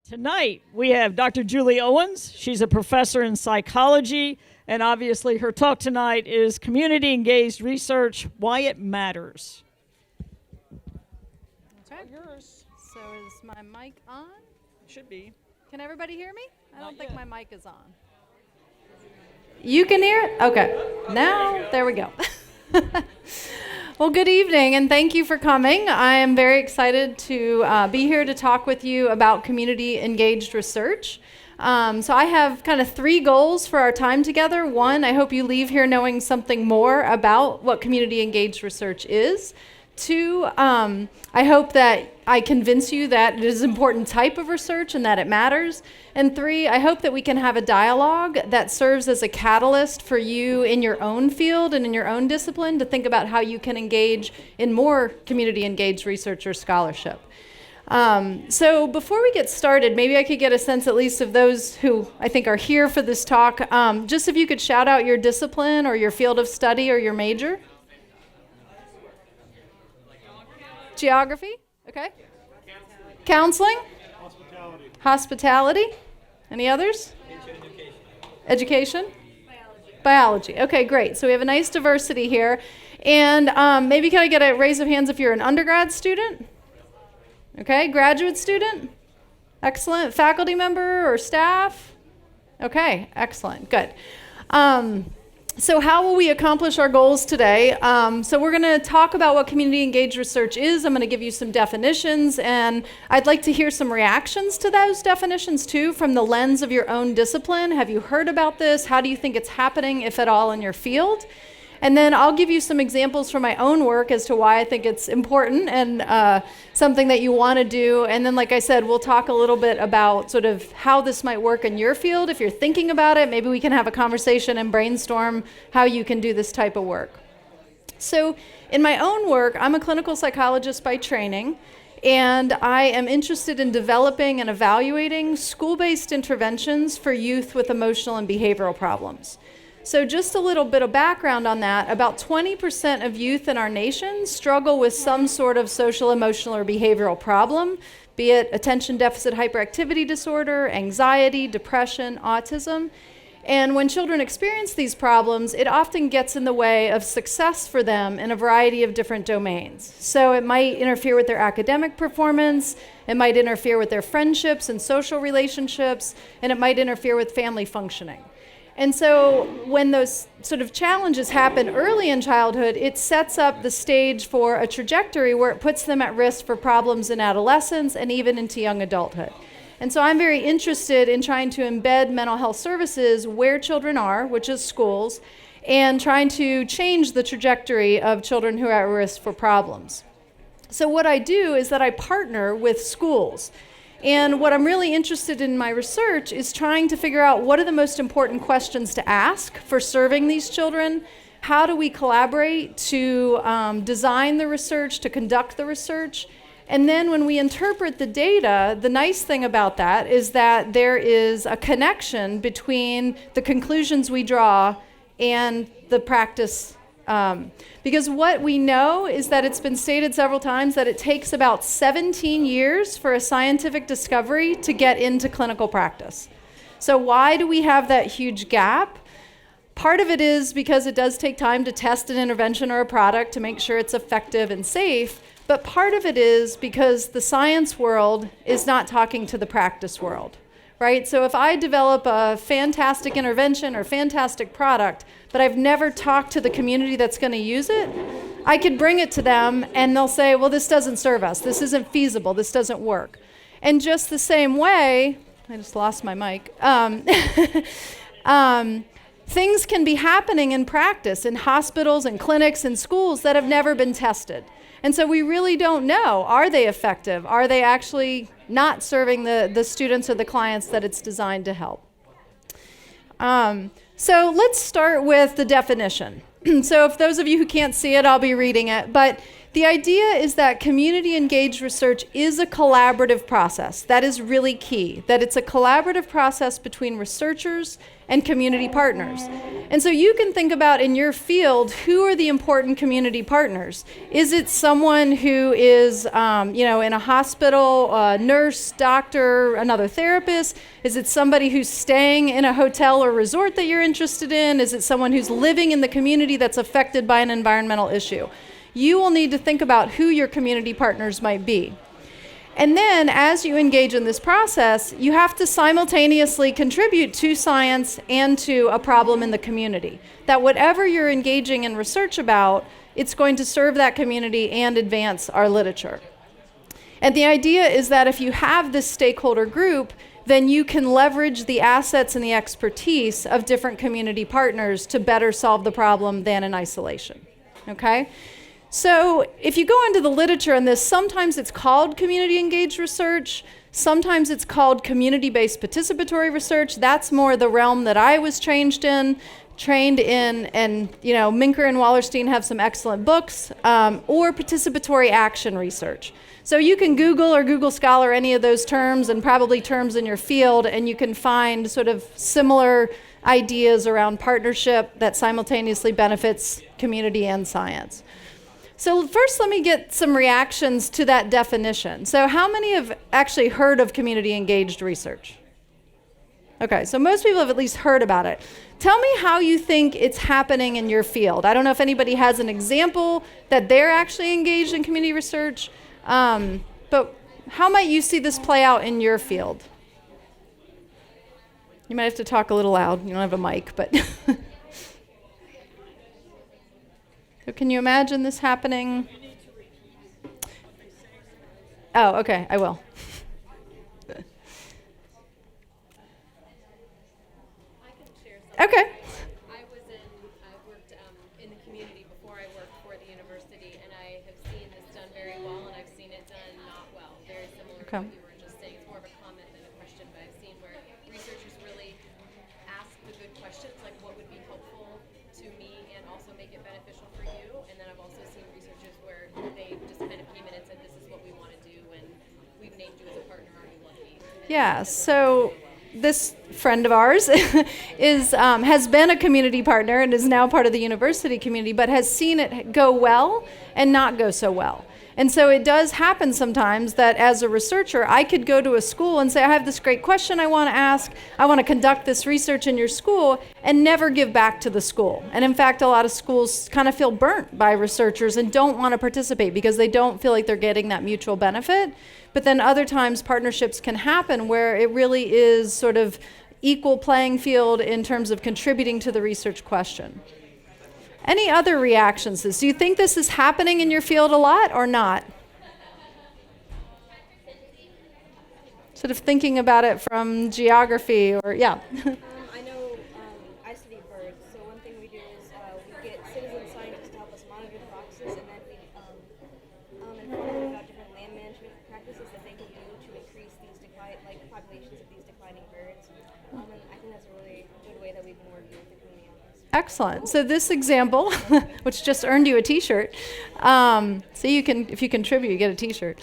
Tonight, we have Dr. Julie Owens. She's a professor in psychology, and obviously her talk tonight is Community Engaged Research, Why It Matters. Okay. Yours. So is my mic on? Should be. Can everybody hear me? I don't think my mic is on. You can hear it? Okay. Now, there we go. Well, good evening, and thank you for coming. I am very excited to be here to talk with you about community engaged research. So I have kind of three goals for our time together. One, I hope you leave here knowing something more about what community engaged research is. Two, I hope that I convince you that it is an important type of research and that it matters. And three, I hope that we can have a dialogue that serves as a catalyst for you in your own field and in your own discipline to think about how you can engage in more community engaged research or scholarship. So before we get started, maybe I could get a sense at least of those who I think are here for this talk. Just if you could shout out your discipline or your field of study or your major. Geography, okay. Counseling? Hospitality. Any others? Education? Biology. Okay, great. So we have a nice diversity here. And maybe can I get a raise of hands if you're an undergrad student? Okay, graduate student? Excellent. Faculty member or staff? Okay, excellent. Good. So how will we accomplish our goals today? So we're going to talk about what community engaged research is. I'm going to give you some definitions, and I'd like to hear some reactions to those definitions too from the lens of your own discipline. Have you heard about this? How do you think it's happening, if at all, in your field? And then I'll give you some examples from my own work as to why I think it's important and something that you want to do. And then, like I said, we'll talk a little bit about sort of how this might work in your field. If you're thinking about it, maybe we can have a conversation and brainstorm how you can do this type of work. So in my own work, I'm a clinical psychologist by training, and I am interested in developing and evaluating school-based interventions for youth with emotional and behavioral problems. So just a little bit of background on that, about 20% of youth in our nation struggle with some sort of social, emotional, or behavioral problem, be it attention deficit hyperactivity disorder, anxiety, depression, autism. And when children experience these problems, it often gets in the way of success for them in a variety of different domains. So it might interfere with their academic performance, it might interfere with their friendships and social relationships, and it might interfere with family functioning. And so when those sort of challenges happen early in childhood, it sets up the stage for a trajectory where it puts them at risk for problems in adolescence and even into young adulthood. And so I'm very interested in trying to embed mental health services where children are, which is schools, and trying to change the trajectory of children who are at risk for problems. So what I do is that I partner with schools. And what I'm really interested in my research is trying to figure out what are the most important questions to ask for serving these children. How do we collaborate to design the research, to conduct the research? And then when we interpret the data, the nice thing about that is that there is a connection between the conclusions we draw and the practice. Because what we know is that it's been stated several times that it takes about 17 years for a scientific discovery to get into clinical practice. So why do we have that huge gap? Part of it is because it does take time to test an intervention or a product to make sure it's effective and safe, but part of it is because the science world is not talking to the practice world. Right? So if I develop a fantastic intervention or fantastic product, but I've never talked to the community that's going to use it, I could bring it to them and they'll say, well, this doesn't serve us. This isn't feasible. This doesn't work. And just the same way, I just lost my mic, things can be happening in practice in hospitals and clinics and schools that have never been tested. And so we really don't know, are they effective? Are they actually not serving the students or the clients that it's designed to help? So let's start with the definition. So if those of you who can't see it, I'll be reading it. But The idea is that community engaged research is a collaborative process. That is really key, that it's a collaborative process between researchers and community partners. And so you can think about in your field, who are the important community partners? Is it someone who is in a hospital, a nurse, doctor, another therapist? Is it somebody who's staying in a hotel or resort that you're interested in? Is it someone who's living in the community that's affected by an environmental issue? You will need to think about who your community partners might be. And then as you engage in this process, you have to simultaneously contribute to science and to a problem in the community. That whatever you're engaging in research about, it's going to serve that community and advance our literature. And the idea is that if you have this stakeholder group, then you can leverage the assets and the expertise of different community partners to better solve the problem than in isolation. Okay? So if you go into the literature on this, sometimes it's called community engaged research, sometimes it's called community-based participatory research. That's more the realm that I was trained in, and Minker and Wallerstein have some excellent books, or participatory action research. So you can Google or Google Scholar any of those terms and probably terms in your field, and you can find sort of similar ideas around partnership that simultaneously benefits community and science. So first, let me get some reactions to that definition. So how many have actually heard of community engaged research? Okay, so most people have at least heard about it. Tell me how you think it's happening in your field. I don't know if anybody has an example that they're actually engaged in community research, but how might you see this play out in your field? You might have to talk a little loud. You don't have a mic, but... So can you imagine this happening? Oh, okay, I will. I can share something. Okay. I worked in the community before I worked for the university, and I have seen this done very well, and I've seen it done not well. Very similar to what you were just saying. It's more of a comment than a question, but I've seen where researchers really ask the good questions, like what would be helpful to me and also make it beneficial for you. And then I've also seen researchers where they just kind of came in and said, this is what we want to do, and we've named you as a partner, are you lucky? Yeah, so this friend of ours has been a community partner and is now part of the university community, but has seen it go well and not go so well. And so it does happen sometimes that as a researcher, I could go to a school and say, I have this great question I want to ask. I want to conduct this research in your school, and never give back to the school. And in fact, a lot of schools kind of feel burnt by researchers and don't want to participate because they don't feel like they're getting that mutual benefit. But then other times partnerships can happen where it really is sort of equal playing field in terms of contributing to the research question. Any other reactions to this? Do you think this is happening in your field a lot or not? Sort of thinking about it from geography or, yeah. I know I study birds, so one thing we do is we get citizen scientists to help us monitor the foxes, and then we inform them about different land management practices that they can do to increase these populations of these declining birds. And I think that's a really good way that we've been working with the community on this. Excellent. So this example, which just earned you a T-shirt, so you can, if you contribute, you get a T-shirt.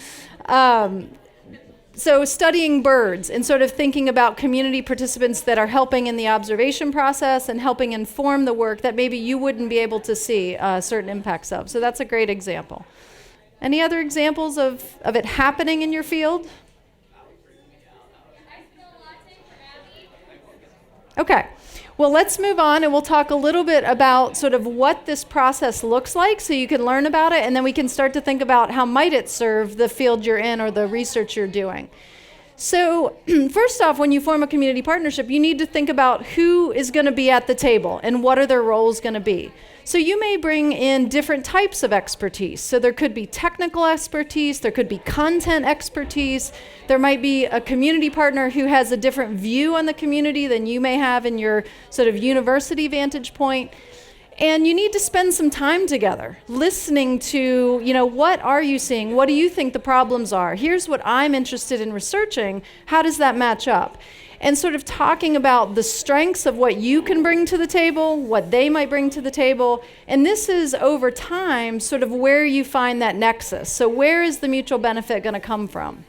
So studying birds and sort of thinking about community participants that are helping in the observation process and helping inform the work that maybe you wouldn't be able to see certain impacts of. So that's a great example. Any other examples of it happening in your field? Okay. Well, let's move on and we'll talk a little bit about sort of what this process looks like so you can learn about it, and then we can start to think about how might it serve the field you're in or the research you're doing. So first off, when you form a community partnership, you need to think about who is going to be at the table and what are their roles going to be. So you may bring in different types of expertise. So there could be technical expertise, there could be content expertise, there might be a community partner who has a different view on the community than you may have in your sort of university vantage point. And you need to spend some time together listening to, what are you seeing? What do you think the problems are? Here's what I'm interested in researching. How does that match up? And sort of talking about the strengths of what you can bring to the table, what they might bring to the table. And this is over time sort of where you find that nexus. So where is the mutual benefit going to come from?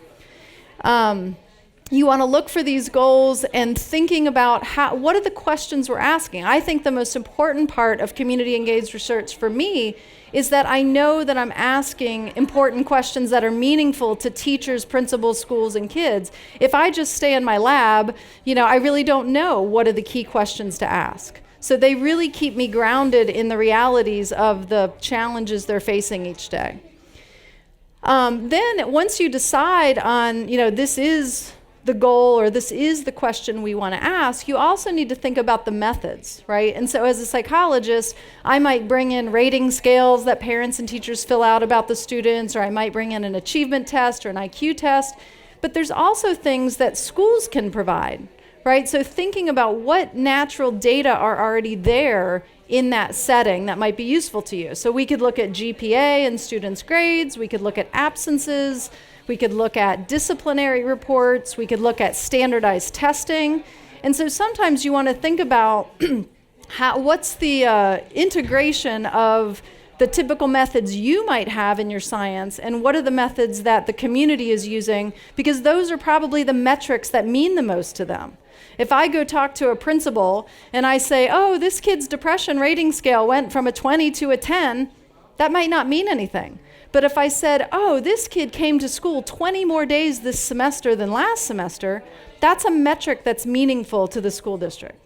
You want to look for these goals and thinking about what are the questions we're asking. I think the most important part of community engaged research for me is that I know that I'm asking important questions that are meaningful to teachers, principals, schools, and kids. If I just stay in my lab, I really don't know what are the key questions to ask. So they really keep me grounded in the realities of the challenges they're facing each day. Then once you decide on, this is the goal or this is the question we want to ask, you also need to think about the methods, right? And so as a psychologist, I might bring in rating scales that parents and teachers fill out about the students, or I might bring in an achievement test or an IQ test. But there's also things that schools can provide, right? So thinking about what natural data are already there in that setting that might be useful to you. So we could look at GPA and students' grades, we could look at absences, we could look at disciplinary reports, we could look at standardized testing. And so sometimes you want to think about what's the integration of the typical methods you might have in your science, and what are the methods that the community is using, because those are probably the metrics that mean the most to them. If I go talk to a principal and I say, oh, this kid's depression rating scale went from a 20 to a 10, that might not mean anything. But if I said, oh, this kid came to school 20 more days this semester than last semester, that's a metric that's meaningful to the school district.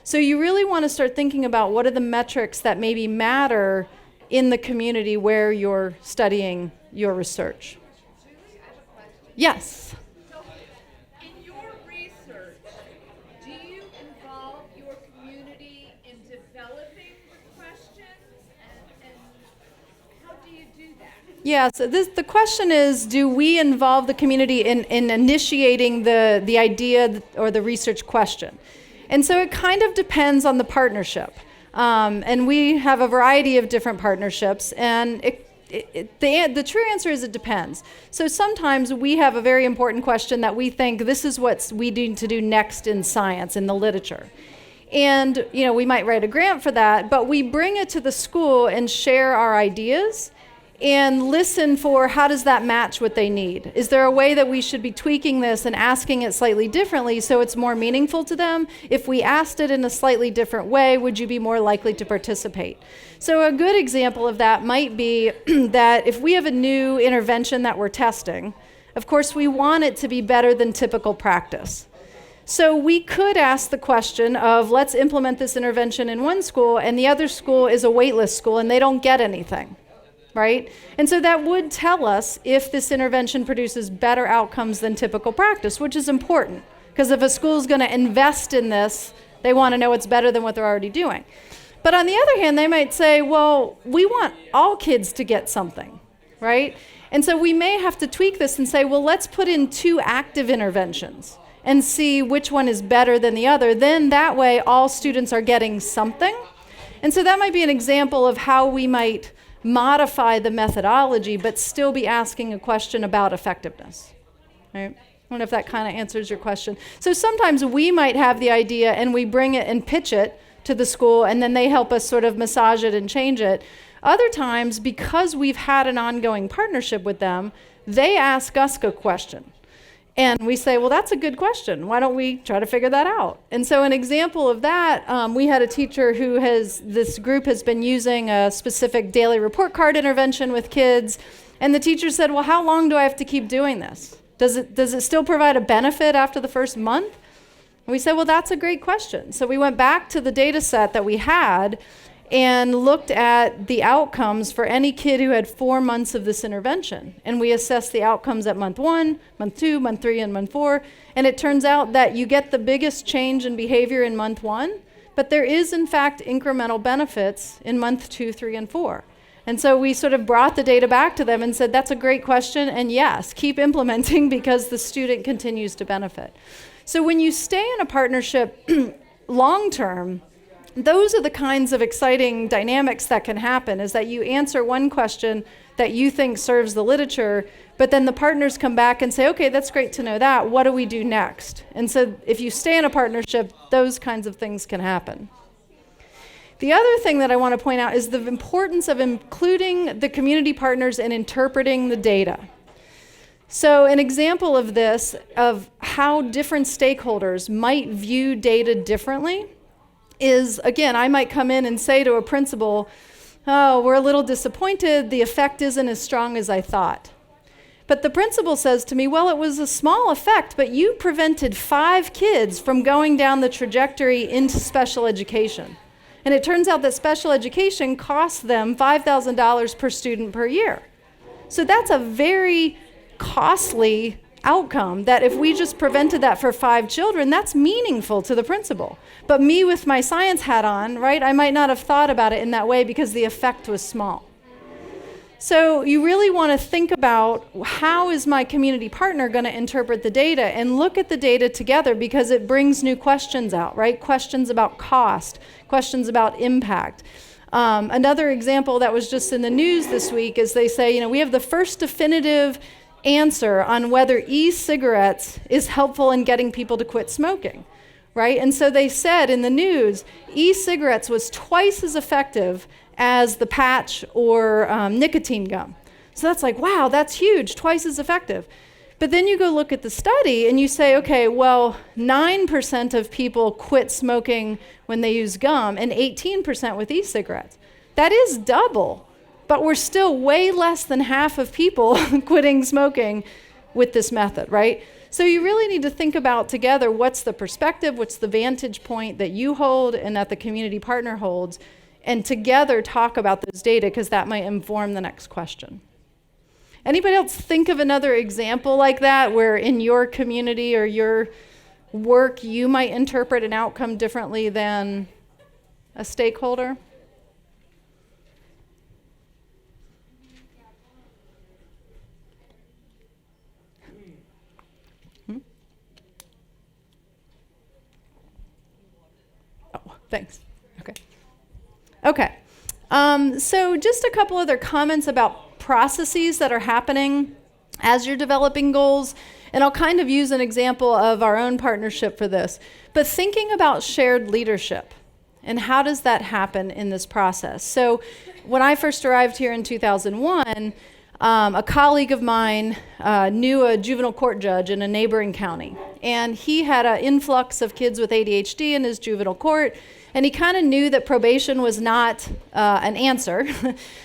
So you really want to start thinking about what are the metrics that maybe matter in the community where you're studying your research. Yes? So, in your research, do you involve your community in developing the questions, and how do you do that? Yeah, so the question is, do we involve the community in initiating the idea or the research question? And so it kind of depends on the partnership. And we have a variety of different partnerships, and the true answer is it depends. So sometimes we have a very important question that we think this is what we need to do next in science, in the literature. And we might write a grant for that, but we bring it to the school and share our ideas and listen for how does that match what they need. Is there a way that we should be tweaking this and asking it slightly differently so it's more meaningful to them? If we asked it in a slightly different way, would you be more likely to participate? So a good example of that might be that if we have a new intervention that we're testing, of course we want it to be better than typical practice. So we could ask the question of, let's implement this intervention in one school and the other school is a waitlist school and they don't get anything. Right? And so that would tell us if this intervention produces better outcomes than typical practice, which is important. Because if a school's going to invest in this, they want to know it's better than what they're already doing. But on the other hand, they might say, well, we want all kids to get something, right? And so we may have to tweak this and say, well, let's put in 2 active interventions and see which one is better than the other. Then that way, all students are getting something. And so that might be an example of how we might modify the methodology, but still be asking a question about effectiveness. Right? I wonder if that kind of answers your question. So sometimes we might have the idea and we bring it and pitch it to the school, and then they help us sort of massage it and change it. Other times, because we've had an ongoing partnership with them, they ask us a question. And we say, well, that's a good question. Why don't we try to figure that out? And so an example of that, we had a teacher this group has been using a specific daily report card intervention with kids. And the teacher said, well, how long do I have to keep doing this? Does it still provide a benefit after the first month? And we said, well, that's a great question. So we went back to the data set that we had and looked at the outcomes for any kid who had 4 months of this intervention. And we assessed the outcomes at month 1, month 2, month 3, and month 4. And it turns out that you get the biggest change in behavior in month 1, but there is, in fact, incremental benefits in month 2, 3, and 4. And so we sort of brought the data back to them and said, that's a great question, and yes, keep implementing because the student continues to benefit. So when you stay in a partnership long-term, those are the kinds of exciting dynamics that can happen, is that you answer one question that you think serves the literature, but then the partners come back and say, okay, that's great to know that. What do we do next? And so if you stay in a partnership, those kinds of things can happen. The other thing that I want to point out is the importance of including the community partners in interpreting the data. So an example of this, of how different stakeholders might view data differently, is, again, I might come in and say to a principal, oh, we're a little disappointed, the effect isn't as strong as I thought. But the principal says to me, well, it was a small effect, but you prevented 5 kids from going down the trajectory into special education. And it turns out that special education costs them $5,000 per student per year. So that's a very costly outcome, that if we just prevented that for 5 children, that's meaningful to the principal. But me with my science hat on, right, I might not have thought about it in that way because the effect was small. So you really want to think about, how is my community partner going to interpret the data, and look at the data together, because it brings new questions out, right? Questions about cost, questions about impact. Another example that was just in the news this week is they say, we have the first definitive answer on whether e-cigarettes is helpful in getting people to quit smoking, right? And so they said in the news, e-cigarettes was twice as effective as the patch or nicotine gum. So that's like, wow, that's huge, twice as effective. But then you go look at the study and you say, okay, well, 9% of people quit smoking when they use gum and 18% with e-cigarettes. That is double. But we're still way less than half of people quitting smoking with this method, right? So you really need to think about together, what's the perspective, what's the vantage point that you hold and that the community partner holds, and together talk about those data, because that might inform the next question. Anybody else think of another example like that, where in your community or your work you might interpret an outcome differently than a stakeholder? Thanks. Okay. So just a couple other comments about processes that are happening as you're developing goals. And I'll kind of use an example of our own partnership for this. But thinking about shared leadership, and how does that happen in this process? So when I first arrived here in 2001, a colleague of mine knew a juvenile court judge in a neighboring county. And he had an influx of kids with ADHD in his juvenile court. And he kind of knew that probation was not an answer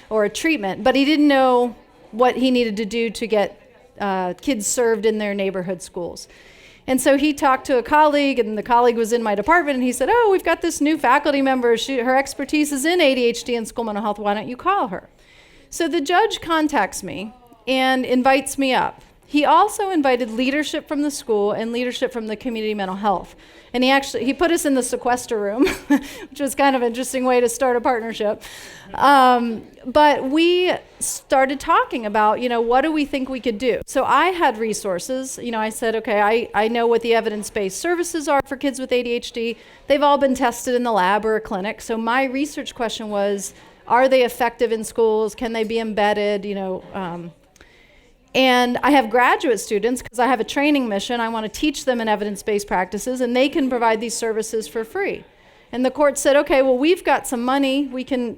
or a treatment, but he didn't know what he needed to do to get kids served in their neighborhood schools. And so he talked to a colleague, and the colleague was in my department, and he said, oh, we've got this new faculty member. Her expertise is in ADHD and school mental health. Why don't you call her? So the judge contacts me and invites me up. He also invited leadership from the school and leadership from the community mental health. And he put us in the sequester room, which was kind of an interesting way to start a partnership. But we started talking about, what do we think we could do? So I had resources. I said, okay, I know what the evidence-based services are for kids with ADHD. They've all been tested in the lab or a clinic. So my research question was, are they effective in schools? Can they be embedded? And I have graduate students, because I have a training mission. I want to teach them in evidence-based practices, and they can provide these services for free. And the court said, okay, well, we've got some money. We can,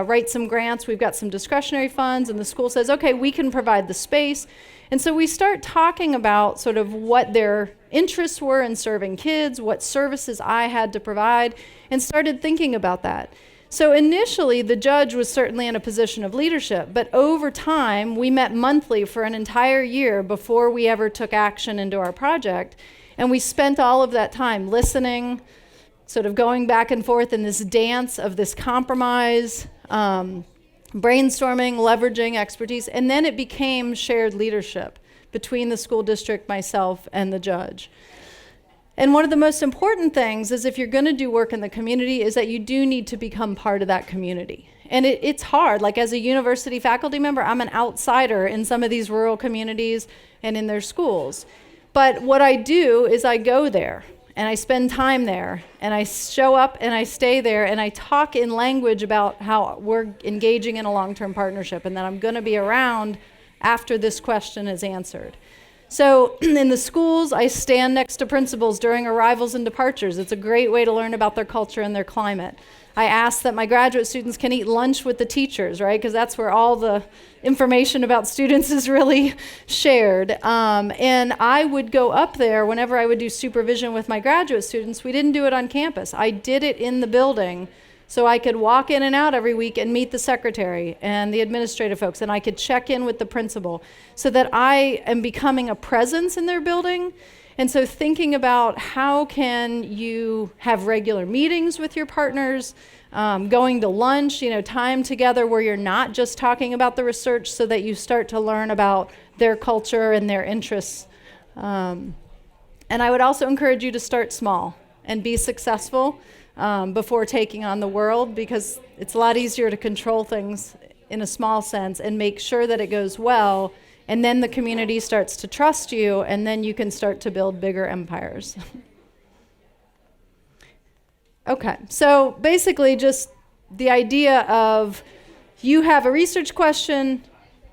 write some grants. We've got some discretionary funds. And the school says, okay, we can provide the space. And so we start talking about sort of what their interests were in serving kids, what services I had to provide, and started thinking about that. So initially, the judge was certainly in a position of leadership, but over time, we met monthly for an entire year before we ever took action into our project. And we spent all of that time listening, sort of going back and forth in this dance of this compromise, brainstorming, leveraging expertise, and then it became shared leadership between the school district, myself, and the judge. And one of the most important things is, if you're going to do work in the community, is that you do need to become part of that community. And it's hard. Like, as a university faculty member, I'm an outsider in some of these rural communities and in their schools. But what I do is I go there and I spend time there, and I show up and I stay there, and I talk in language about how we're engaging in a long-term partnership and that I'm going to be around after this question is answered. So in the schools, I stand next to principals during arrivals and departures. It's a great way to learn about their culture and their climate. I ask that my graduate students can eat lunch with the teachers, right? Because that's where all the information about students is really shared. And I would go up there whenever I would do supervision with my graduate students. We didn't do it on campus. I did it in the building so I could walk in and out every week and meet the secretary and the administrative folks, and I could check in with the principal so that I am becoming a presence in their building. And so thinking about how can you have regular meetings with your partners, going to lunch, time together where you're not just talking about the research so that you start to learn about their culture and their interests. And I would also encourage you to start small and be successful before taking on the world, because it's a lot easier to control things in a small sense and make sure that it goes well, and then the community starts to trust you, and then you can start to build bigger empires. Okay, so basically just the idea of you have a research question,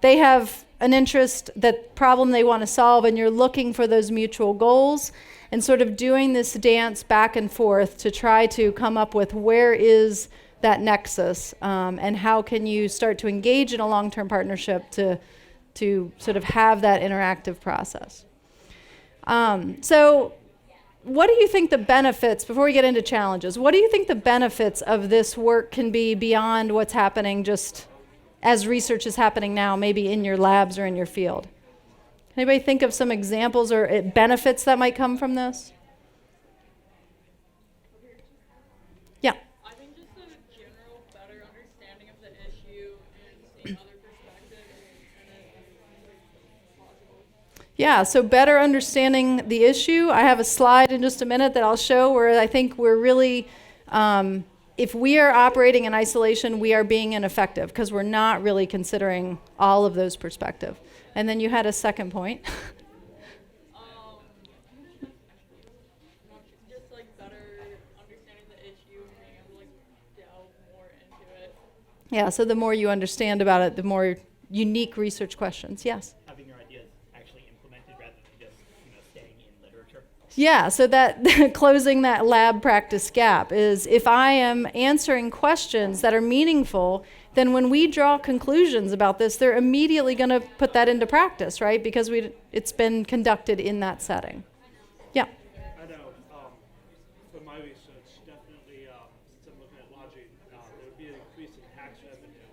they have an interest, that problem they want to solve, and you're looking for those mutual goals, and sort of doing this dance back and forth to try to come up with where is that nexus, and how can you start to engage in a long-term partnership to sort of have that interactive process. So what do you think the benefits, before we get into challenges, what do you think the benefits of this work can be beyond what's happening just as research is happening now, maybe in your labs or in your field? Anybody think of some examples or benefits that might come from this? Yeah. I think just a general better understanding of the issue and seeing other perspectives and then possible. Yeah, so better understanding the issue. I have a slide in just a minute that I'll show where I think we're really, if we are operating in isolation, we are being ineffective because we're not really considering all of those perspectives. And then you had a second point. Just like better understanding the issue and being able to like delve more into it. Yeah, so the more you understand about it, the more unique research questions. Yes? Having your ideas actually implemented rather than just staying in literature. Yeah, so that closing that lab practice gap is if I am answering questions that are meaningful, then when we draw conclusions about this, they're immediately going to put that into practice, right? Because it's been conducted in that setting. Yeah. I know, from my research, definitely, since I'm looking at lodging, there would be an increase in tax revenue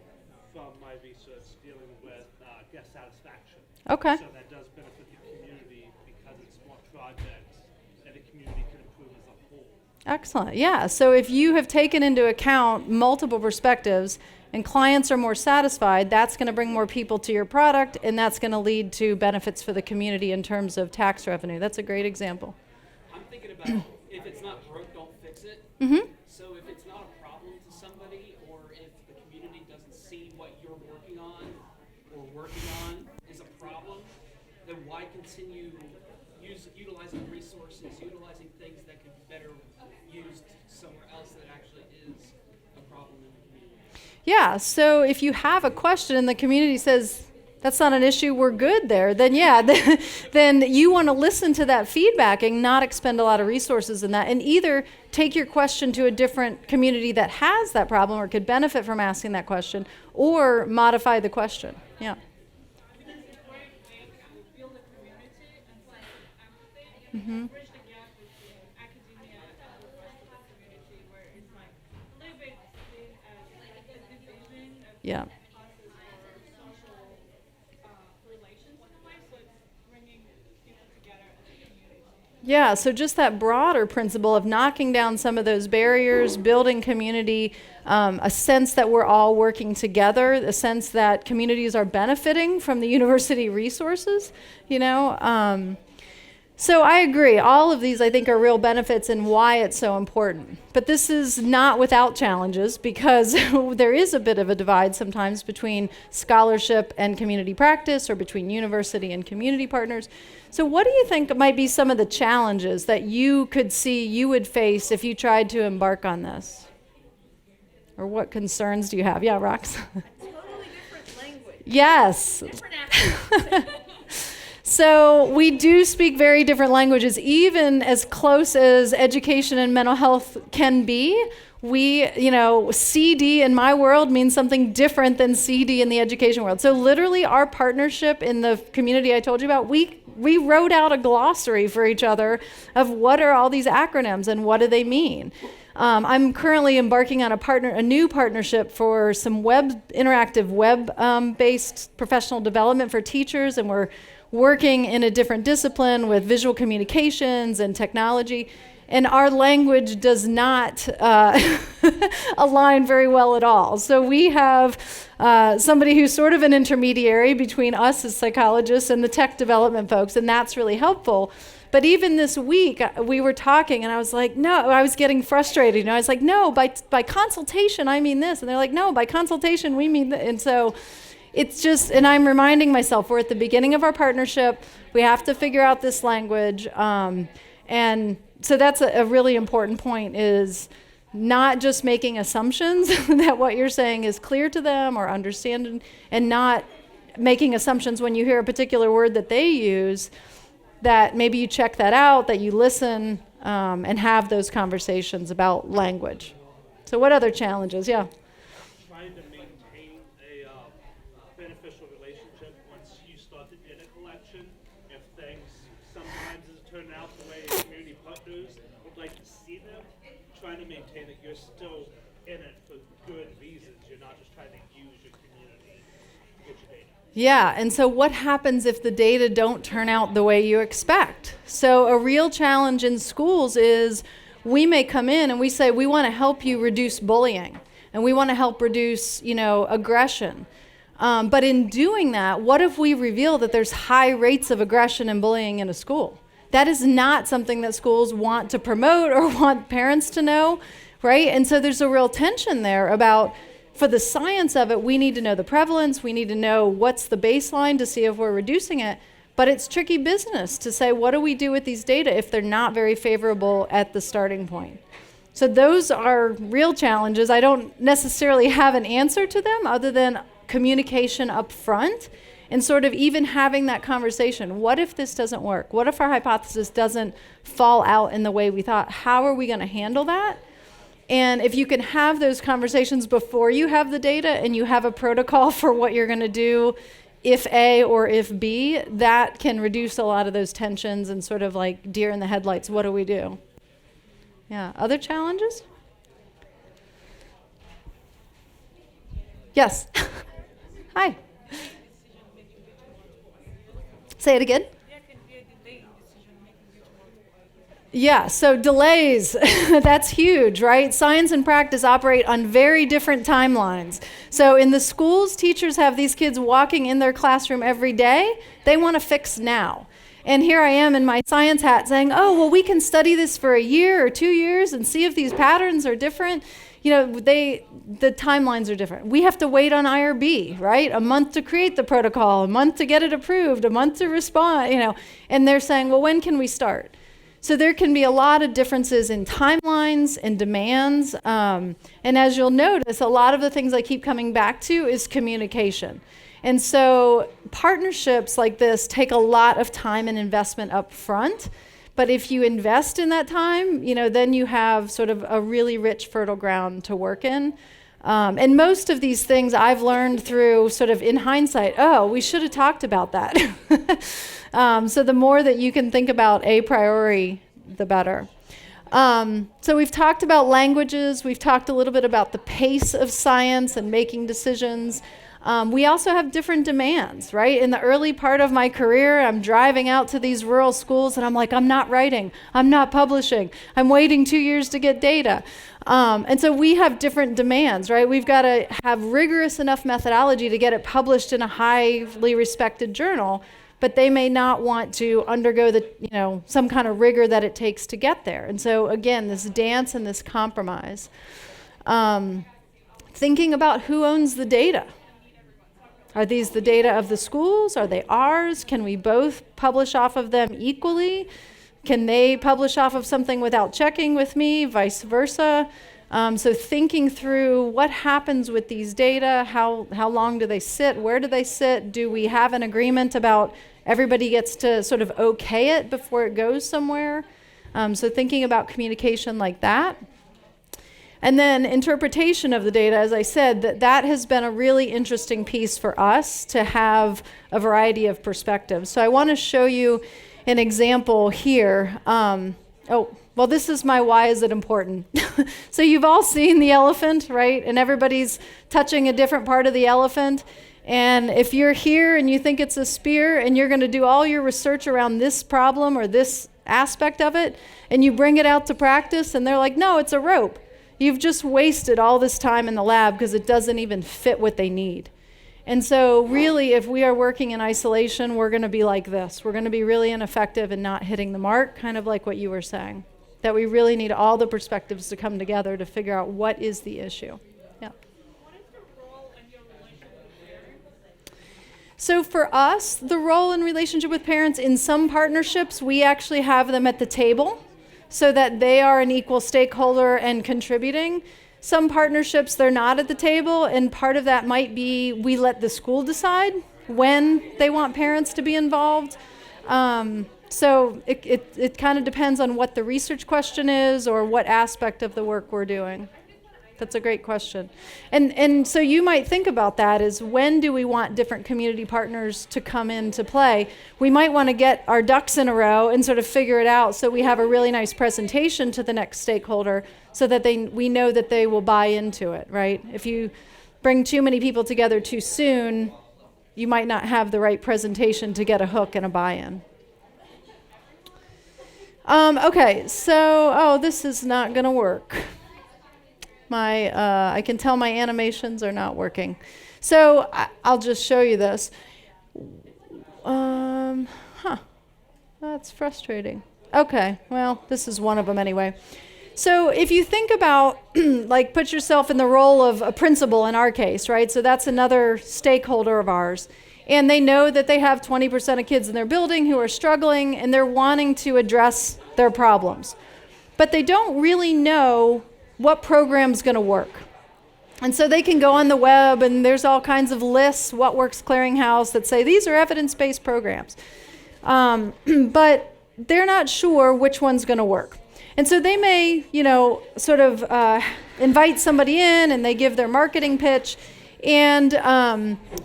from my research dealing with guest satisfaction. Okay. So that does benefit the community because it's more projects and the community can improve as a whole. Excellent. Yeah. So if you have taken into account multiple perspectives and clients are more satisfied, that's going to bring more people to your product, and that's going to lead to benefits for the community in terms of tax revenue. That's a great example. I'm thinking about if it's not broke, don't fix it. Mm-hmm. So if it's not a problem to somebody, or if the community doesn't see what you're working on is a problem, then why continue utilizing resources, utilizing things that could be better used somewhere else that actually is a problem in the community? Yeah, so if you have a question and the community says, that's not an issue, we're good there, then yeah, then you want to listen to that feedback and not expend a lot of resources in that, and either take your question to a different community that has that problem or could benefit from asking that question, or modify the question. Yeah. Mm-hmm. Yeah. Yeah, so just that broader principle of knocking down some of those barriers, building community, a sense that we're all working together, a sense that communities are benefiting from the university resources, So I agree. All of these, I think, are real benefits and why it's so important. But this is not without challenges because there is a bit of a divide sometimes between scholarship and community practice or between university and community partners. So what do you think might be some of the challenges that you could see you would face if you tried to embark on this? Or what concerns do you have? Yeah, Rox? Totally different language. Yes. Different accents. So we do speak very different languages, even as close as education and mental health can be. CD in my world means something different than CD in the education world. So literally our partnership in the community I told you about, we wrote out a glossary for each other of what are all these acronyms and what do they mean. I'm currently embarking on a new partnership for some interactive web-based professional development for teachers, and we're working in a different discipline with visual communications and technology, and our language does not align very well at all. So we have somebody who's sort of an intermediary between us as psychologists and the tech development folks, and that's really helpful. But even this week, we were talking, and I was like, no, I was getting frustrated. I was like, no, by consultation, I mean this. And they're like, no, by consultation, we mean that. And so it's just, and I'm reminding myself, we're at the beginning of our partnership. We have to figure out this language. And so that's a really important point, is not just making assumptions that what you're saying is clear to them or understand, and not making assumptions when you hear a particular word that they use, that maybe you check that out, that you listen, and have those conversations about language. So what other challenges? Yeah. Trying to maintain a beneficial relationship once you start the data collection. If things sometimes doesn't turn out the way community partners would like to see them, trying to maintain that you're still in it for good reasons. You're not just trying to use your community to get your data. Yeah, and so what happens if the data don't turn out the way you expect? So a real challenge in schools is we may come in and we say, we want to help you reduce bullying, and we want to help reduce, aggression. But in doing that, what if we reveal that there's high rates of aggression and bullying in a school? That is not something that schools want to promote or want parents to know, right? And so there's a real tension there about, for the science of it, we need to know the prevalence, we need to know what's the baseline to see if we're reducing it, but it's tricky business to say, what do we do with these data if they're not very favorable at the starting point? So those are real challenges. I don't necessarily have an answer to them other than communication up front and sort of even having that conversation. What if this doesn't work? What if our hypothesis doesn't fall out in the way we thought? How are we going to handle that? And if you can have those conversations before you have the data and you have a protocol for what you're going to do if A or if B, that can reduce a lot of those tensions and sort of like deer in the headlights. What do we do? Yeah. Other challenges? Yes. Hi. Say it again. Yeah, so delays, that's huge, right? Science and practice operate on very different timelines. So in the schools, teachers have these kids walking in their classroom every day. They want to fix now. And here I am in my science hat saying, oh, well, we can study this for a year or 2 years and see if these patterns are different. The timelines are different. We have to wait on IRB, right? A month to create the protocol, a month to get it approved, a month to respond, and they're saying, well, when can we start? So there can be a lot of differences in timelines and demands. And as you'll notice, a lot of the things I keep coming back to is communication. And so partnerships like this take a lot of time and investment up front. But if you invest in that time, then you have sort of a really rich, fertile ground to work in. And most of these things I've learned through sort of in hindsight, oh, we should have talked about that. So the more that you can think about a priori, the better. So we've talked about languages. We've talked a little bit about the pace of science and making decisions. We also have different demands, right? In the early part of my career, I'm driving out to these rural schools and I'm like, I'm not writing, I'm not publishing, I'm waiting 2 years to get data. And so we have different demands, right? We've got to have rigorous enough methodology to get it published in a highly respected journal. but they may not want to undergo the, some kind of rigor that it takes to get there. And so again, this dance and this compromise. Thinking about who owns the data. Are these the data of the schools? Are they ours? Can we both publish off of them equally? Can they publish off of something without checking with me, vice versa? So thinking through what happens with these data, how long do they sit, where do they sit? Do we have an agreement about everybody gets to sort of okay it before it goes somewhere? So thinking about communication like that. And then interpretation of the data, as I said, that has been a really interesting piece for us to have a variety of perspectives. So I want to show you an example here. Well, this is my why is it important. So you've all seen the elephant, right? And everybody's touching a different part of the elephant. And if you're here and you think it's a spear and you're going to do all your research around this problem or this aspect of it, and you bring it out to practice and they're like, no, it's a rope. You've just wasted all this time in the lab because it doesn't even fit what they need. And so really, if we are working in isolation, we're going to be like this. We're going to be really ineffective and not hitting the mark, kind of like what you were saying. That we really need all the perspectives to come together to figure out what is the issue. Yeah. What is the role in your relationship with parents? So for us, the role in relationship with parents, in some partnerships, we actually have them at the table so that they are an equal stakeholder and contributing. Some partnerships, they're not at the table, and part of that might be we let the school decide when they want parents to be involved. So it kind of depends on what the research question is or what aspect of the work we're doing. That's a great question. And so you might think about that as when do we want different community partners to come into play? We might want to get our ducks in a row and sort of figure it out so we have a really nice presentation to the next stakeholder so that we know that they will buy into it, right? If you bring too many people together too soon, you might not have the right presentation to get a hook and a buy-in. Okay, so, this is not going to work. I can tell my animations are not working. So I'll just show you this. That's frustrating. Okay, well, this is one of them anyway. So if you think about, like, put yourself in the role of a principal in our case, right? So that's another stakeholder of ours. And they know that they have 20% of kids in their building who are struggling, and they're wanting to address their problems. But they don't really know what program's going to work. And so they can go on the web, and there's all kinds of lists, What Works Clearinghouse, that say these are evidence-based programs. But they're not sure which one's going to work. And so they may, sort of invite somebody in, and they give their marketing pitch, and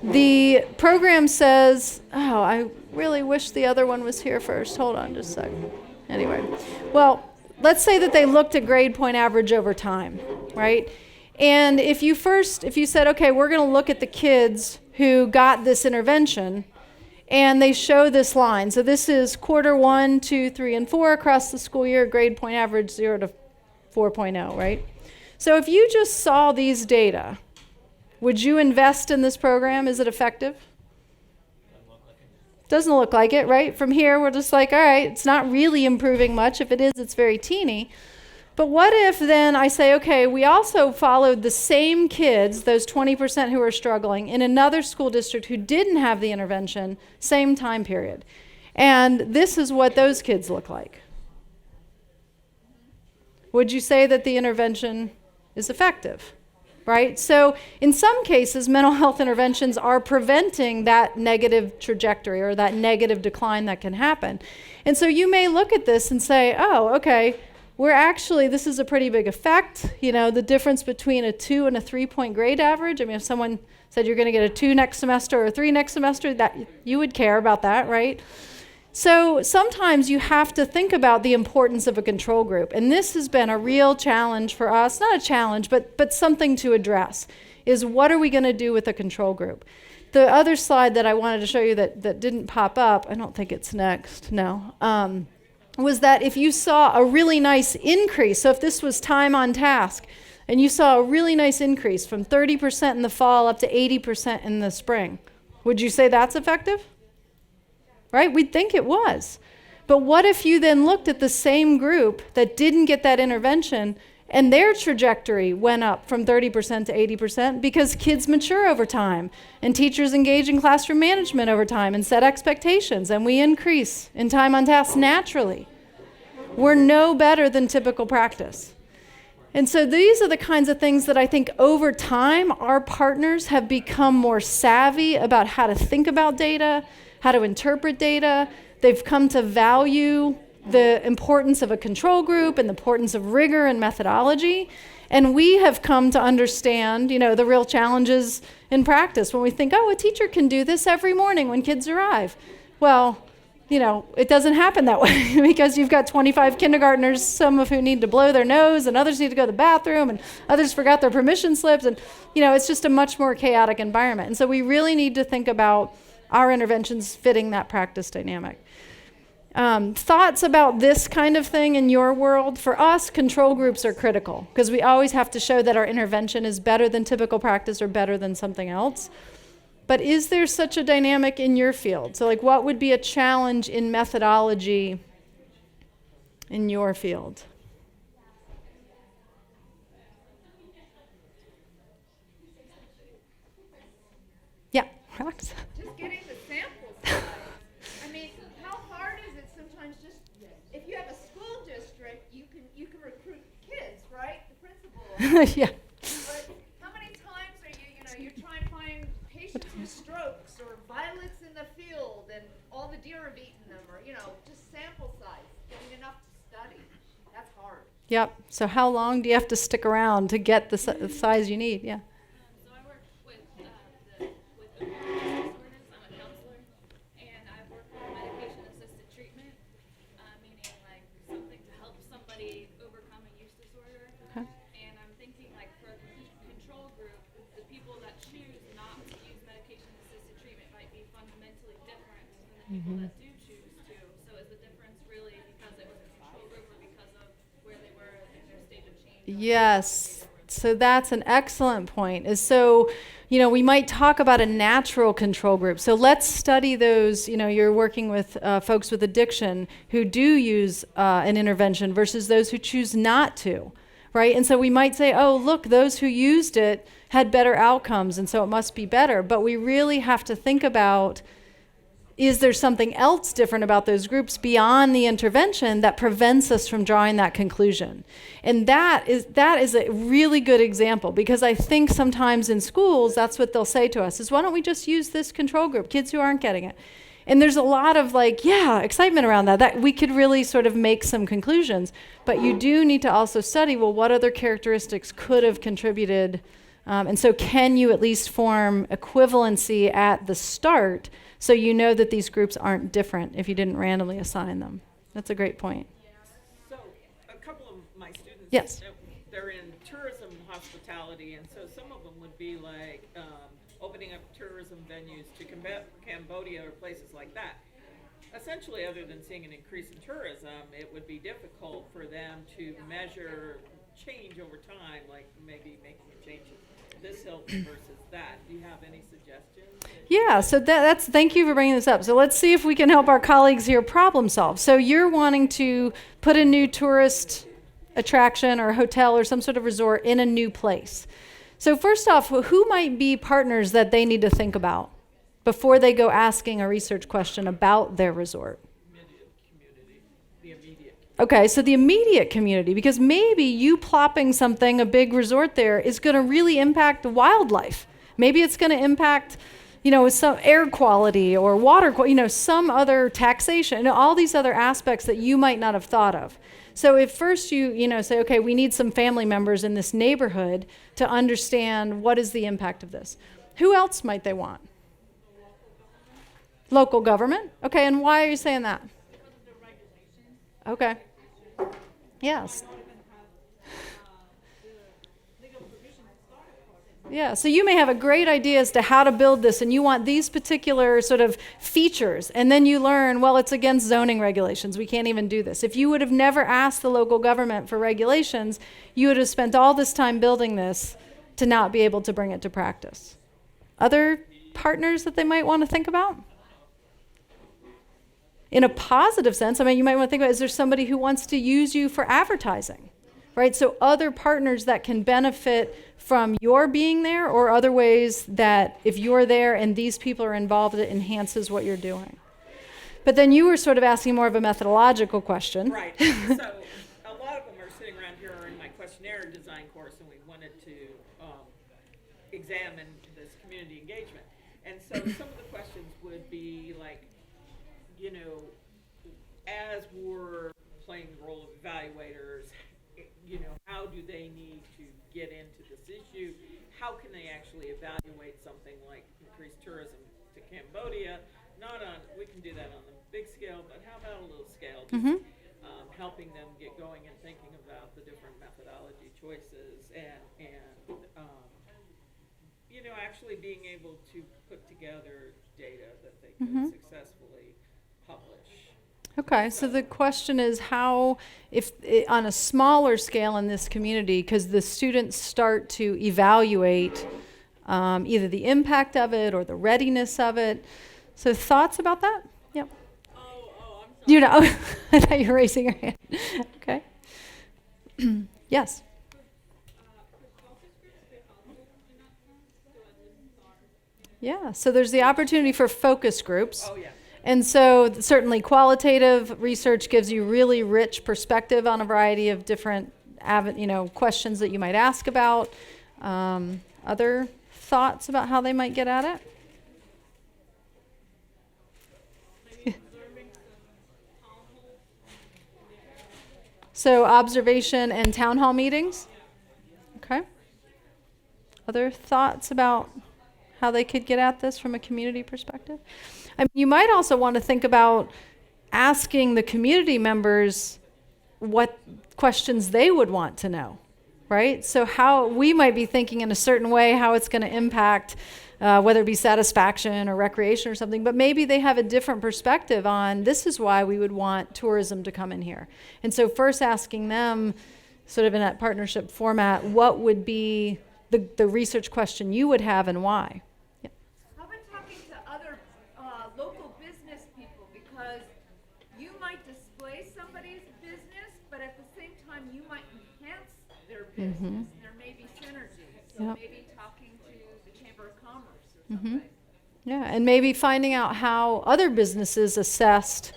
the program says, I really wish the other one was here first. Hold on just a second. Anyway, well, let's say that they looked at grade point average over time, right? And if you said, okay, we're going to look at the kids who got this intervention, and they show this line. So this is quarter 1, 2, 3, and 4 across the school year, grade point average 0 to 4.0, right? So if you just saw these data, would you invest in this program? Is it effective? Doesn't look like it, right? From here, we're just like, all right, it's not really improving much. If it is, it's very teeny. But what if then I say, okay, we also followed the same kids, those 20% who are struggling, in another school district who didn't have the intervention, same time period. And this is what those kids look like. Would you say that the intervention is effective? Right? So in some cases, mental health interventions are preventing that negative trajectory or that negative decline that can happen. And so you may look at this and say, okay, this is a pretty big effect. The difference between a 2 and a 3-point grade average. I mean, if someone said you're going to get a 2 next semester or a 3 next semester, that you would care about that, right? So sometimes you have to think about the importance of a control group. And this has been a real challenge for us, not a challenge, but something to address, is what are we going to do with a control group? The other slide that I wanted to show you that didn't pop up, I don't think it's next, no, was that if you saw a really nice increase, so if this was time on task, and you saw a really nice increase from 30% in the fall up to 80% in the spring, would you say that's effective? right? We'd think it was. But what if you then looked at the same group that didn't get that intervention and their trajectory went up from 30% to 80% because kids mature over time and teachers engage in classroom management over time and set expectations and we increase in time on task naturally. We're no better than typical practice. And so these are the kinds of things that I think over time our partners have become more savvy about how to think about data, how to interpret data. They've come to value the importance of a control group and the importance of rigor and methodology. And we have come to understand, the real challenges in practice when we think, a teacher can do this every morning when kids arrive. Well, it doesn't happen that way because you've got 25 kindergartners, some of who need to blow their nose and others need to go to the bathroom and others forgot their permission slips. And, it's just a much more chaotic environment. And so we really need to think about our interventions fitting that practice dynamic. Thoughts about this kind of thing in your world? For us, control groups are critical because we always have to show that our intervention is better than typical practice or better than something else. But is there such a dynamic in your field? So what would be a challenge in methodology in your field? Yeah, Rox? Just getting the sample size. I mean, how hard is it sometimes just, if you have a school district, you can recruit kids, right? The principal. Yeah. But how many times are you're trying to find patients with strokes or violets in the field and all the deer have eaten them or, just sample size, getting enough to study. That's hard. Yep. So how long do you have to stick around to get the size you need? Yeah. So I work with with disorders. I'm a counselor, and I've worked with medication-assisted treatment, meaning like something to help somebody overcome a use disorder. Okay. And I'm thinking like for the control group, the people that choose not to use medication-assisted treatment might be fundamentally different than the people that do choose to. So is the difference really because it was a control group or because of where they were in their stage of change? Yes. So that's an excellent point. We might talk about a natural control group. So let's study those, you're working with folks with addiction who do use an intervention versus those who choose not to, right? And so we might say, look, those who used it had better outcomes, and so it must be better. But we really have to think about, is there something else different about those groups beyond the intervention that prevents us from drawing that conclusion? And that is a really good example because I think sometimes in schools, that's what they'll say to us is, why don't we just use this control group, kids who aren't getting it? And there's a lot of excitement around that we could really sort of make some conclusions. But you do need to also study, what other characteristics could have contributed? And so can you at least form equivalency at the start so you know that these groups aren't different if you didn't randomly assign them? That's a great point. So a couple of my students, Yes. They're in tourism hospitality, and so some of them would be like opening up tourism venues to Cambodia or places like that. Essentially, other than seeing an increase in tourism, it would be difficult for them to measure change over time, like maybe making a change to this Hilton versus that. Do you have any suggestions? Yeah, so thank you for bringing this up. So let's see if we can help our colleagues here problem solve. So you're wanting to put a new tourist attraction or hotel or some sort of resort in a new place. So first off, who might be partners that they need to think about before they go asking a research question about their resort? Okay, so the immediate community, because maybe you plopping a big resort there is going to really impact the wildlife. Maybe it's going to impact, some air quality or water quality, some other taxation, all these other aspects that you might not have thought of. So if first you say, okay, we need some family members in this neighborhood to understand what is the impact of this. Who else might they want? Local government? Okay, and why are you saying that? Okay. Yes. Yeah, so you may have a great idea as to how to build this, and you want these particular sort of features, and then you learn, it's against zoning regulations. We can't even do this. If you would have never asked the local government for regulations, you would have spent all this time building this to not be able to bring it to practice. Other partners that they might want to think about? in a positive sense, I mean, you might want to think about, is there somebody who wants to use you for advertising, right? So other partners that can benefit from your being there, or other ways that if you're there and these people are involved, it enhances what you're doing. But then you were sort of asking more of a methodological question. Right. So a lot of them are sitting around here in my questionnaire design course, and we wanted to examine this community engagement. And so some of the questions would be like, you know, as we're playing the role of evaluators, you know, how do they need to get into this issue? How can they actually evaluate something like increased tourism to Cambodia? Not on, we can do that on the big scale, but how about a little scale? Just, helping them get going and thinking about the different methodology choices and you know, actually being able to put together data that they could successfully publish. Okay, so the question is how, if on a smaller scale in this community, because the students start to evaluate either the impact of it or the readiness of it. So thoughts about that? Yep. Oh, I'm sorry. You know, I thought you were raising your hand. Okay. Yes. Yeah, so there's the opportunity for focus groups. Oh, yeah. And so certainly qualitative research gives you really rich perspective on a variety of different questions that you might ask about. Other thoughts about how they might get at it? So observation and town hall meetings? Okay. Other thoughts about how they could get at this from a community perspective? I mean, you might also want to think about asking the community members what questions they would want to know, right? So how we might be thinking in a certain way how it's going to impact whether it be satisfaction or recreation or something, but maybe they have a different perspective on this is why we would want tourism to come in here. And so first asking them, sort of in that partnership format, what would be the research question you would have and why? Yeah. How about talking to other local business people, because you might displace somebody's business, but at the same time you might enhance their business. And there may be synergy. So maybe talking to the Chamber of Commerce or something. Yeah, and maybe finding out how other businesses assessed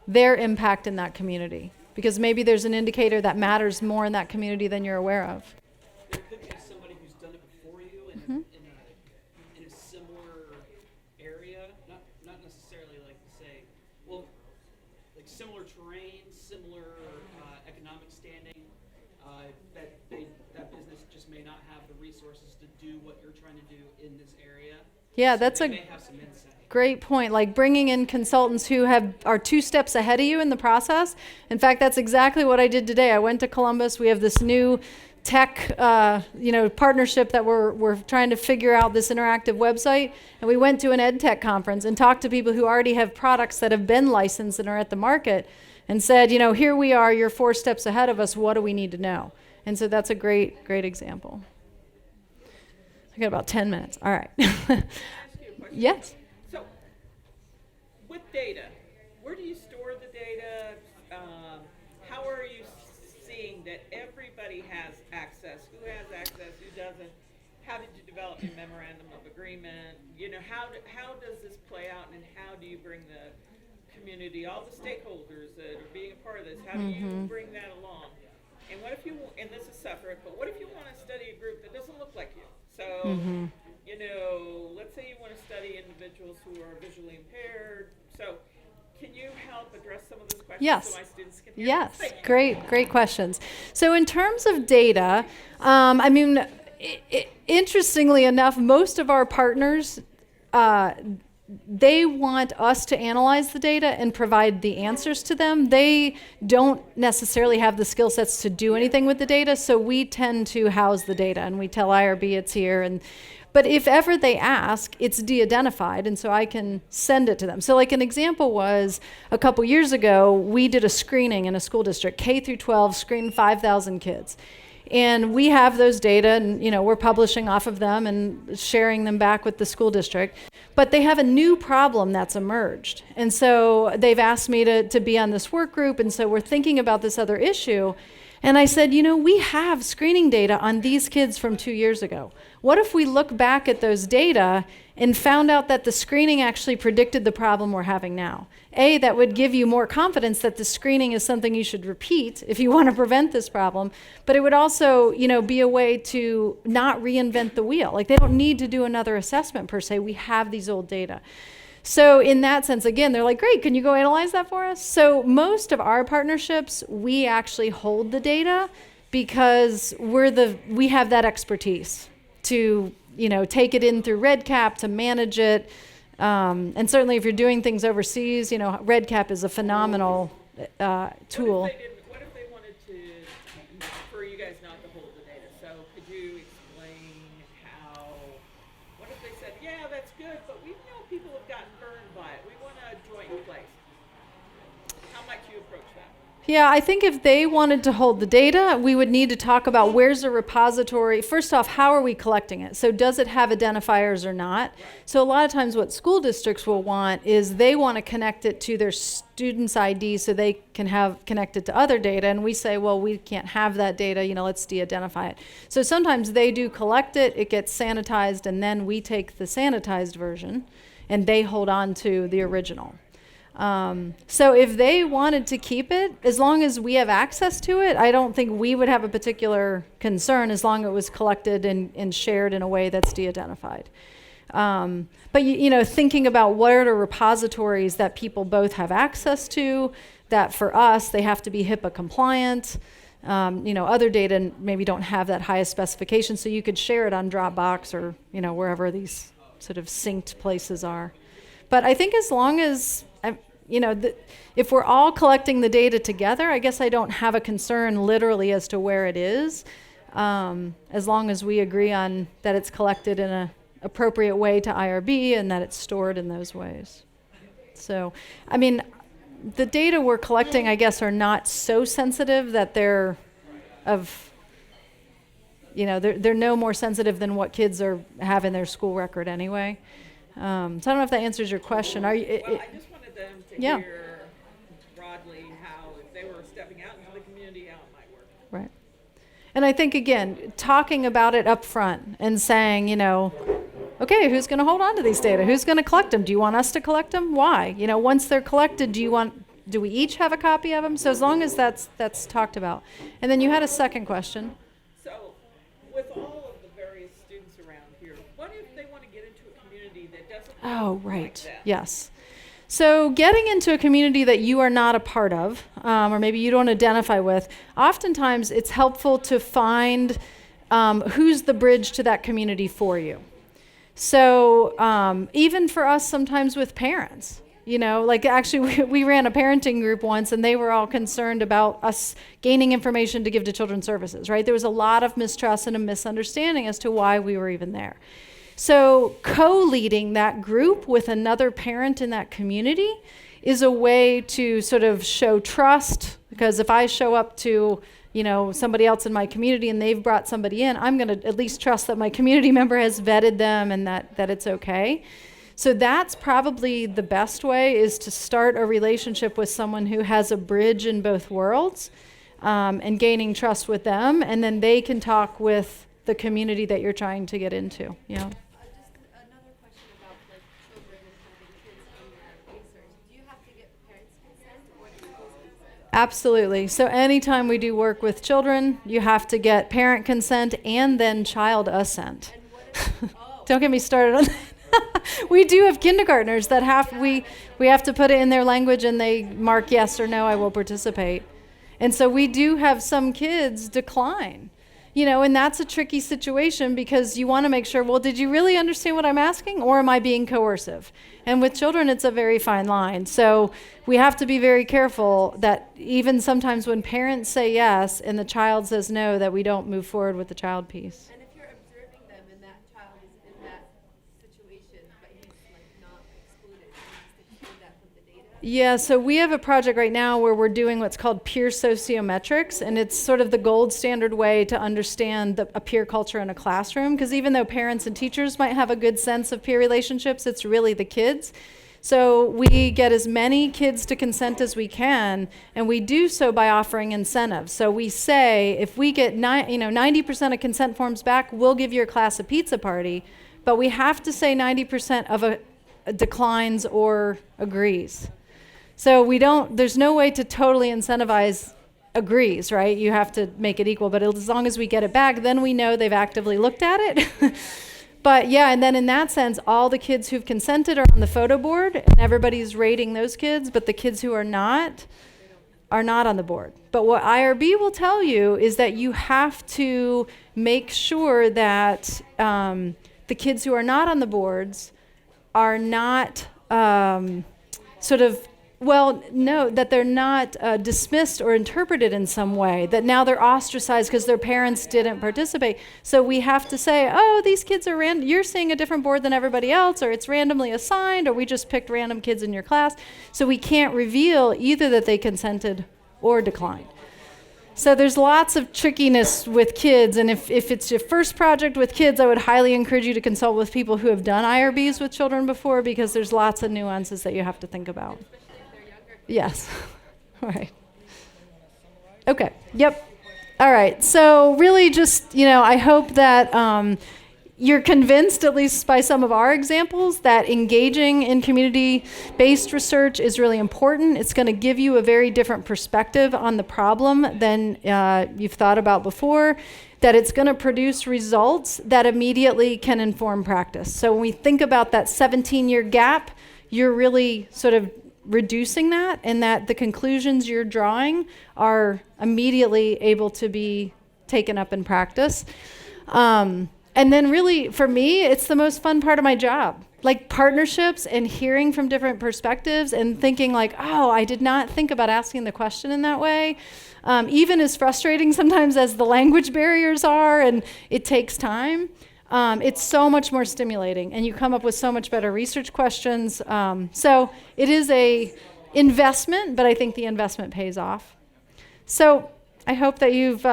their impact in that community, because maybe there's an indicator that matters more in that community than you're aware of. There could be somebody who's done it before you in a similar area, not necessarily like say, well, like similar terrain, similar economic standing, that business just may not have the resources to do what you're trying to do in this area. Yeah, so that's they a may have some insight. great point. Like bringing in consultants who are 2 steps ahead of you in the process. In fact, that's exactly what I did today. I went to Columbus. We have this new tech, partnership that we're trying to figure out, this interactive website. And we went to an ed tech conference and talked to people who already have products that have been licensed and are at the market, and said, here we are. You're 4 steps ahead of us. What do we need to know? And so that's a great example. I got about 10 minutes. All right. Can I ask you a question? Yes. So, with data, where do you store the data? How are you seeing that everybody has access? Who has access? Who doesn't? How did you develop your memorandum of agreement? How does this play out, and how do you bring the community, all the stakeholders that are being a part of this? How do you bring that along? And what if and this is separate, but what if you want to study a group that doesn't look like you? So, let's say you want to study individuals who are visually impaired. So, can you help address some of those questions so my students can hear? Yes, great questions. So in terms of data, interestingly enough, most of our partners, they want us to analyze the data and provide the answers to them. They don't necessarily have the skill sets to do anything with the data, so we tend to house the data, and we tell IRB it's here. But if ever they ask, it's de-identified, and so I can send it to them. So like an example was, a couple years ago, we did a screening in a school district, K through 12, screened 5,000 kids. And we have those data, and we're publishing off of them and sharing them back with the school district. But they have a new problem that's emerged. And so they've asked me to be on this work group, and so we're thinking about this other issue. And I said, we have screening data on these kids from 2 years ago. What if we look back at those data and found out that the screening actually predicted the problem we're having now? That would give you more confidence that the screening is something you should repeat if you want to prevent this problem. But it would also, be a way to not reinvent the wheel. Like, they don't need to do another assessment per se. We have these old data. So in that sense, again, they're like, great, can you go analyze that for us? So most of our partnerships, we actually hold the data because we have that expertise to, take it in through REDCap to manage it. And certainly if you're doing things overseas, REDCap is a phenomenal tool. What if they wanted for you guys not to hold the data? So could you explain what if they said, yeah, that's good, but we know people have gotten burned by it. We want a joint place. How might you approach that? Yeah, I think if they wanted to hold the data, we would need to talk about where's the repository. First off, how are we collecting it? So does it have identifiers or not? So a lot of times what school districts will want is they want to connect it to their students' ID so they can have connected to other data. And we say, well, we can't have that data, let's de-identify it. So sometimes they do collect it, it gets sanitized, and then we take the sanitized version and they hold on to the original. So if they wanted to keep it, as long as we have access to it, I don't think we would have a particular concern as long as it was collected and shared in a way that's de-identified. But thinking about what are the repositories that people both have access to, that for us, they have to be HIPAA compliant. Other data maybe don't have that highest specification, so you could share it on Dropbox or, wherever these sort of synced places are. But I think as long as if we're all collecting the data together, I guess I don't have a concern literally as to where it is, as long as we agree on that it's collected in an appropriate way to IRB and that it's stored in those ways. So, the data we're collecting, I guess, are not so sensitive that they're no more sensitive than what kids have in their school record anyway. So I don't know if that answers your question. I just wanted them to hear broadly how, if they were stepping out into the community, how it might work. Right. And I think, again, talking about it up front and saying, okay, who's going to hold on to these data? Who's going to collect them? Do you want us to collect them? Why? Once they're collected, do we each have a copy of them? So as long as that's talked about. And then you had a second question. So with all of the various students around here, what if they want to get into a community that doesn't look like that? Yes. So getting into a community that you are not a part of, or maybe you don't identify with, oftentimes it's helpful to find who's the bridge to that community for you. So even for us, sometimes with parents, actually we ran a parenting group once, and they were all concerned about us gaining information to give to children's services, right? There was a lot of mistrust and a misunderstanding as to why we were even there. So co-leading that group with another parent in that community is a way to sort of show trust, because if I show up to somebody else in my community and they've brought somebody in, I'm going to at least trust that my community member has vetted them and that it's okay. So that's probably the best way, is to start a relationship with someone who has a bridge in both worlds, and gaining trust with them, and then they can talk with the community that you're trying to get into. Just another question about children and having kids in your research. Do you have to get parents' consent, or do you consent? Absolutely. So anytime we do work with children, you have to get parent consent and then child assent. And what if, Don't get me started on that. We do have kindergartners that we have to put it in their language, and they mark yes or no, I will participate. And so we do have some kids decline. And that's a tricky situation, because you want to make sure, well, did you really understand what I'm asking, or am I being coercive? And with children, it's a very fine line. So we have to be very careful that even sometimes when parents say yes and the child says no, that we don't move forward with the child piece. and if you're observing them and that child is in that situation, but he's not excluded, you just exclude that from the data, Yeah, so we have a project right now where we're doing what's called peer sociometrics, and it's sort of the gold standard way to understand a peer culture in a classroom, because even though parents and teachers might have a good sense of peer relationships, it's really the kids. So we get as many kids to consent as we can, and we do so by offering incentives. So we say, if we get 90% of consent forms back, we'll give your class a pizza party, but we have to say 90% of a declines or agrees. So there's no way to totally incentivize agrees, right? You have to make it equal, but as long as we get it back, then we know they've actively looked at it. But yeah, and then in that sense, all the kids who've consented are on the photo board, and everybody's rating those kids, but the kids who are not on the board. But what IRB will tell you is that you have to make sure that the kids who are not on the boards are not that they're not dismissed or interpreted in some way, that now they're ostracized because their parents didn't participate. So we have to say, oh, these kids are you're seeing a different board than everybody else, or it's randomly assigned, or we just picked random kids in your class. So we can't reveal either that they consented or declined. So there's lots of trickiness with kids, and if it's your first project with kids, I would highly encourage you to consult with people who have done IRBs with children before, because there's lots of nuances that you have to think about. Yes. All right. Okay. Yep. All right. So really just, I hope that you're convinced, at least by some of our examples, that engaging in community-based research is really important. It's going to give you a very different perspective on the problem than you've thought about before, that it's going to produce results that immediately can inform practice. So when we think about that 17-year gap, you're really sort of reducing that, and that the conclusions you're drawing are immediately able to be taken up in practice. And then really, for me, it's the most fun part of my job. Like partnerships and hearing from different perspectives and thinking like, oh, I did not think about asking the question in that way. Even as frustrating sometimes as the language barriers are, and it takes time, it's so much more stimulating, and you come up with so much better research questions. So it is a investment, but I think the investment pays off. So I hope that you've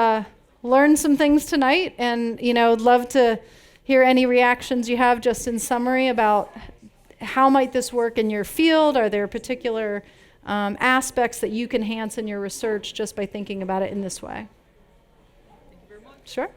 learned some things tonight, and I'd love to hear any reactions you have just in summary about how might this work in your field. Are there particular aspects that you can enhance in your research just by thinking about it in this way? Thank you very much. Sure.